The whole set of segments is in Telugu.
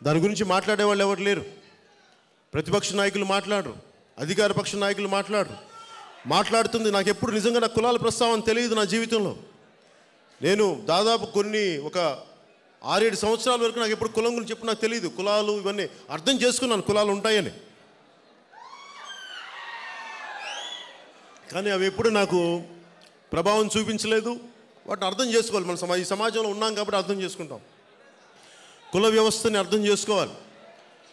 దాని గురించి మాట్లాడే వాళ్ళు ఎవరు లేరు. ప్రతిపక్ష నాయకులు మాట్లాడరు, అధికార పక్ష నాయకులు మాట్లాడరు. మాట్లాడుతుంది నాకు ఎప్పుడు నిజంగా నా కులాల ప్రస్తావన తెలియదు. నా జీవితంలో నేను దాదాపు ఒక 6-7 సంవత్సరాల వరకు నాకు ఎప్పుడు కులం గురించి ఎప్పుడు నాకు తెలియదు. కులాలు ఇవన్నీ అర్థం చేసుకున్నాను, కులాలు ఉంటాయని. కానీ అవి ఎప్పుడు నాకు ప్రభావం చూపించలేదు. వాటిని అర్థం చేసుకోవాలి. మన ఈ సమాజంలో ఉన్నాం కాబట్టి అర్థం చేసుకుంటాం. కుల వ్యవస్థని అర్థం చేసుకోవాలి.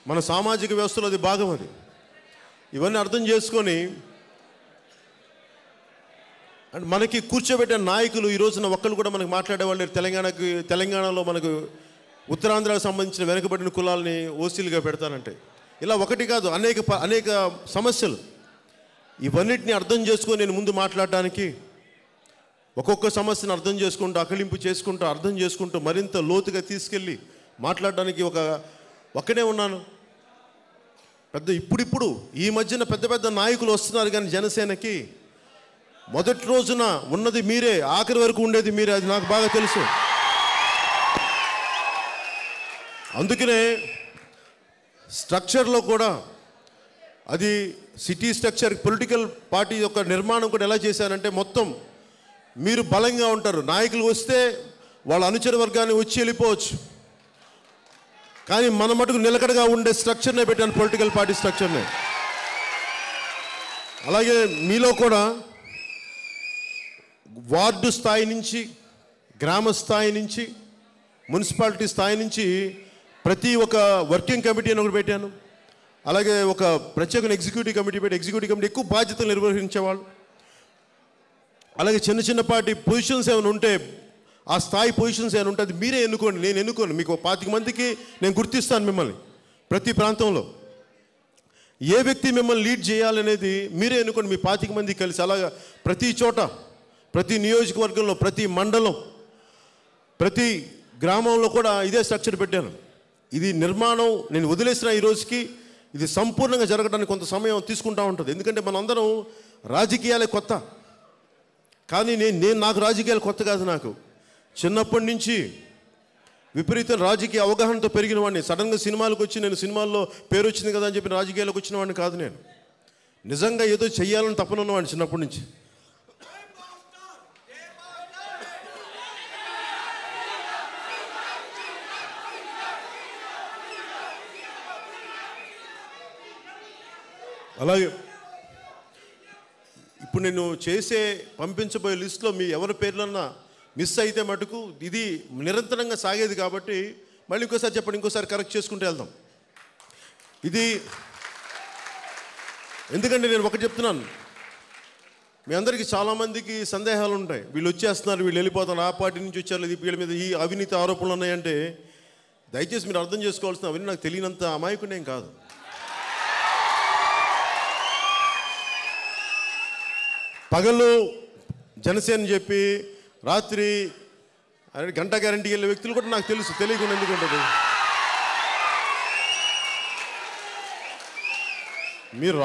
మన సామాజిక వ్యవస్థలో అది భాగం. అది ఇవన్నీ అర్థం చేసుకొని అంటే మనకి కూర్చోబెట్టిన నాయకులు ఈ రోజున ఒక్కళ్ళు కూడా మనకు మాట్లాడేవాళ్ళు. తెలంగాణలో మనకు ఉత్తరాంధ్రకు సంబంధించిన వెనుకబడిన కులాలని ఓసీలుగా పెడతానంటే ఇలా ఒకటి కాదు, అనేక సమస్యలు. ఇవన్నిటిని అర్థం చేసుకొని నేను ముందు మాట్లాడడానికి ఒక్కొక్క సమస్యను అర్థం చేసుకుంటూ అకలింపు చేసుకుంటూ అర్థం చేసుకుంటూ మరింత లోతుగా తీసుకెళ్ళి మాట్లాడడానికి ఒక్కనే ఉన్నాను. ఇప్పుడు ఈ మధ్యన పెద్ద నాయకులు వస్తున్నారు. కానీ జనసేనకి మొదటి రోజున ఉన్నది మీరే, ఆఖరి వరకు ఉండేది మీరే. అది నాకు బాగా తెలుసు. అందుకనే స్ట్రక్చర్లో కూడా అది సిటీ స్ట్రక్చర్ పొలిటికల్ పార్టీ యొక్క నిర్మాణం కూడా ఎలా చేశానంటే మొత్తం మీరు బలంగా ఉంటారు. నాయకులు వస్తే వాళ్ళ అనుచర వర్గాన్ని వచ్చి వెళ్ళిపోవచ్చు, కానీ మన మటుకు నిలకడగా ఉండే స్ట్రక్చర్నే పెట్టాను, పొలిటికల్ పార్టీ స్ట్రక్చర్నే. అలాగే మీలో కూడా వార్డు స్థాయి నుంచి, గ్రామ స్థాయి నుంచి, మున్సిపాలిటీ స్థాయి నుంచి ప్రతి ఒక్క వర్కింగ్ కమిటీ అని ఒకటి పెట్టాను. అలాగే ఒక ప్రత్యేక ఎగ్జిక్యూటివ్ కమిటీ పెట్టి ఎగ్జిక్యూటివ్ కమిటీ ఎక్కువ బాధ్యతలు నిర్వహించేవాళ్ళు. అలాగే చిన్న పార్టీ పొజిషన్స్ ఏమైనా ఉంటే ఆ స్థాయి పొజిషన్స్ ఏమైనా ఉంటే అది మీరే ఎన్నుకోండి, నేను ఎన్నుకోండి. మీకు 25 మందికి నేను గుర్తిస్తాను మిమ్మల్ని. ప్రతి ప్రాంతంలో ఏ వ్యక్తి మిమ్మల్ని లీడ్ చేయాలనేది మీరే ఎన్నుకోండి, మీ 25 మంది కలిసి. అలాగా ప్రతి చోట, ప్రతి నియోజకవర్గంలో, ప్రతి మండలం, ప్రతి గ్రామంలో కూడా ఇదే స్ట్రక్చర్ పెట్టాను. ఇది నిర్మాణం నేను వదిలేసిన ఈ రోజుకి ఇది సంపూర్ణంగా జరగడానికి కొంత సమయం తీసుకుంటూ ఉంటుంది. ఎందుకంటే మనందరం రాజకీయాలే కొత్త. కానీ నాకు రాజకీయాలు కొత్త కాదు. నాకు చిన్నప్పటి నుంచి విపరీత రాజకీయ అవగాహనతో పెరిగిన వాడిని. సడన్గా సినిమాలకు వచ్చి నేను సినిమాల్లో పేరు వచ్చింది కదా అని చెప్పి రాజకీయాలకు వచ్చిన వాడిని కాదు. నేను నిజంగా ఏదో చెయ్యాలని తప్పనున్నవాడిని చిన్నప్పటి నుంచి. అలాగే ఇప్పుడు నేను పంపించబోయే లిస్టులో మీ ఎవరి పేర్లన్నా మిస్ అయితే మటుకు ఇది నిరంతరంగా సాగేది కాబట్టి మళ్ళీ ఇంకోసారి చెప్పండి, ఇంకోసారి కరెక్ట్ చేసుకుంటూ వెళ్దాం. ఇది ఎందుకంటే నేను ఒకటి చెప్తున్నాను, మీ అందరికీ చాలామందికి సందేహాలు ఉంటాయి. వీళ్ళు వచ్చేస్తున్నారు, వీళ్ళు వెళ్ళిపోతారు, ఆ పార్టీ నుంచి వచ్చారు, వీళ్ళ మీద ఈ అవినీతి ఆరోపణలు ఉన్నాయంటే దయచేసి మీరు అర్థం చేసుకోవాల్సిన అవన్నీ నాకు తెలియనంత అమాయకుడేం కాదు. పగలు జనసేన చెప్పి రాత్రి గంట గ్యారంటీకి వెళ్ళే వ్యక్తులు కూడా నాకు తెలుసు. తెలియకుండా ఎందుకు ఉంటుంది? మీరు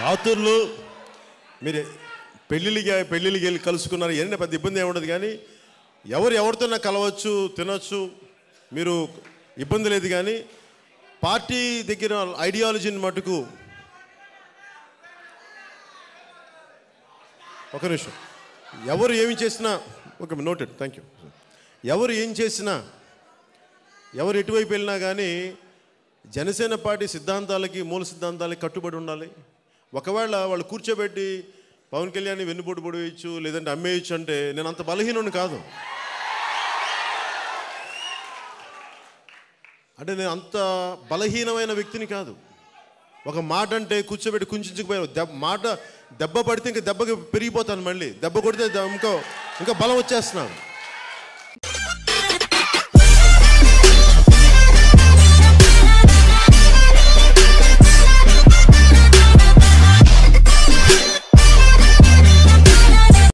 రాత్రులు మీరు పెళ్ళిళ్ళకి వెళ్ళి కలుసుకున్నారు, ఏదైనా పెద్ద ఇబ్బంది ఏముండదు. కానీ ఎవరితోనా కలవచ్చు, తినవచ్చు, మీరు ఇబ్బంది లేదు. కానీ పార్టీ దగ్గర ఐడియాలజీని మటుకు ఒక నిమిషం, ఎవరు ఏమి చేసినా ఒక నోటెడ్, థ్యాంక్ యూ. ఎవరు ఏం చేసినా, ఎవరు ఎటువైపు వెళ్ళినా కానీ జనసేన పార్టీ సిద్ధాంతాలకి, మూల సిద్ధాంతాలకి కట్టుబడి ఉండాలి. ఒకవేళ వాళ్ళు కూర్చోబెట్టి పవన్ కళ్యాణ్ వెన్నుపోటు పొడివేయచ్చు, లేదంటే అమ్మేయచ్చు అంటే నేను అంత బలహీనుని కాదు. అంటే నేను అంత బలహీనమైన వ్యక్తిని కాదు. ఒక మాట అంటే కూర్చోబెట్టి కుంచుకుపోయాను, మాట దెబ్బ పడితే ఇంకా దెబ్బకి పెరిగిపోతాను. మళ్ళీ దెబ్బ కొడితే ఇంకా బలం వచ్చేస్తున్నాను.